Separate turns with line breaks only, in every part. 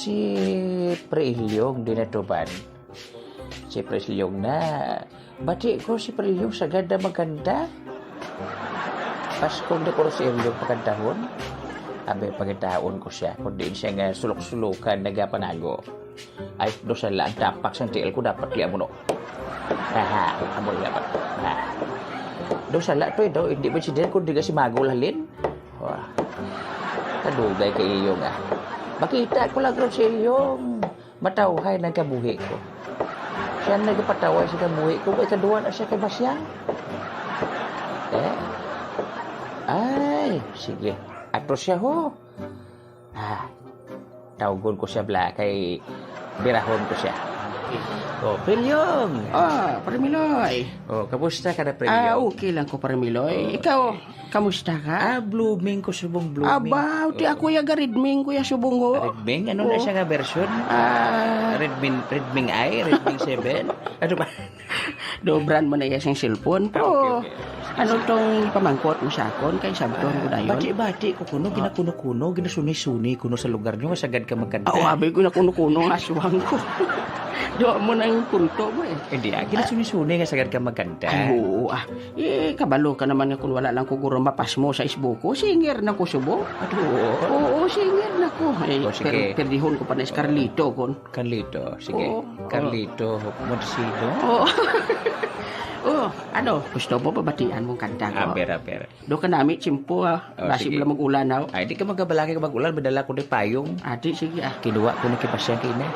Si Prilyong dinatuban. Si Prilyong na. Bati ko si Prilyong sa ganda maganda. Paskong na ko si Prilyong pagkantahon. Abe pagkantahon ko siya. Kung diin siya nga sulok-sulukan nagapanago. Ay, dosa lang tapak sa tiil ko dapat liya mo no. Haha, amo dapat. Dosa lang to ito. Hindi ba si Del kung di ka si Magol halin? Wah. Kadugay kay iyo nga. Makita ko lang rin siya yung matawhay ng kabuhi ko. Siya nagpataway sa kabuhi ko. Ay, kaduan na siya kay Basyang. Ay, sige. Ato siya ho. Tawgon ko siya bla kay birahon ko siya. Oh, Prilyong.
Parmiloy.
Oh, kamusta ka na, Prilyong?
Okay lang ko, Parmiloy. Ikaw, kamusta ka?
Blooming ko subong blooming.
Di ako yaga Redming, kuya subong ho.
Redming? Ano na siya nga version? Redming I? Redming 7? Ano ba?
Dobran mo na yung cellphone. Pero, ano tong pamangkot mo sa akon? Kay sabton ko na yun.
Bati ko kuno, ginakuno-kuno, ginasuni-suni kuno sa lugar nyo, masagad ka magkanta.
Abi ko na kuno-kuno nga aswang ko. Doon mo na yung punto mo eh.
Hindi, ginasuni-suni nga sagad ka magkanta.
Oo, kabalo ka naman nga kung wala lang ko guro mapas mo sa isbo ko. Singer na ko subo. Oo, singer na ko.
Sige.
Perdihon ko pa na is Carlito kon.
Carlito, sige. Carlito, Montesino.
Gusto mo pabatian mong kanta ko?
Aber.
Do ka nami, simpo Basi
sige.
mo lang mag-ulan na.
Ay, di ka magabalaki ka mag-ulan. Badala ko ni payong.
Ati, sige
Kinuha ko na kipasya kayo na.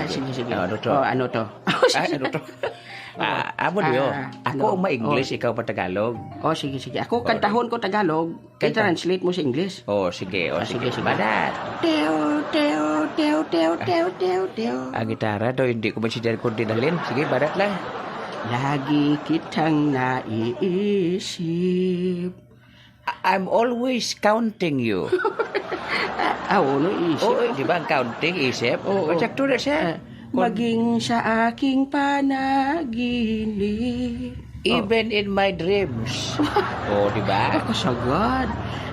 Sige.
Ano to?
Ano to?
Ano to? Amo niyo. Ako ang ma-English, ikaw pa Tagalog.
Sige. Ako kantahon ko Tagalog. I-translate mo sa English.
Sige.
Sige.
Badat.
Teo.
Ang gitara daw, hindi ko masidyan kung dinalin. Sige, badat lang.
Lagi kitang naiisip.
I'm always counting you.
No isip.
Di ba ang counting, isip? Sakto na siya.
Maging sa aking panaginip.
Even in my dreams. Di ba?
Kasagad.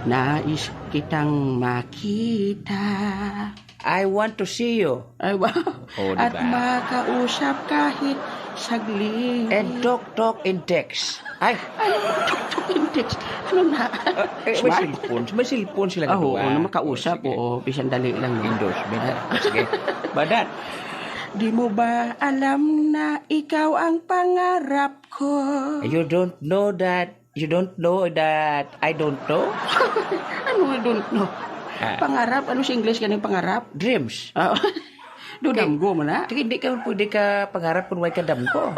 Nais kitang makita.
I want to see you.
Ay, wow.
Diba?
At makausap kahit saglit.
And talk in text. Ay,
Talk in text. Ano na?
may cellphone sila
Oo, makausap. Bisan dali lang.
Endorsement. Sige. Badat.
Di mo ba alam na ikaw ang pangarap ko?
You don't know that I don't know?
Ano I don't know? Pangarap? Ano sa English ganun pangarap?
Dreams.
Dudam go mo na?
Hindi ka pangarap kung may kadam ko.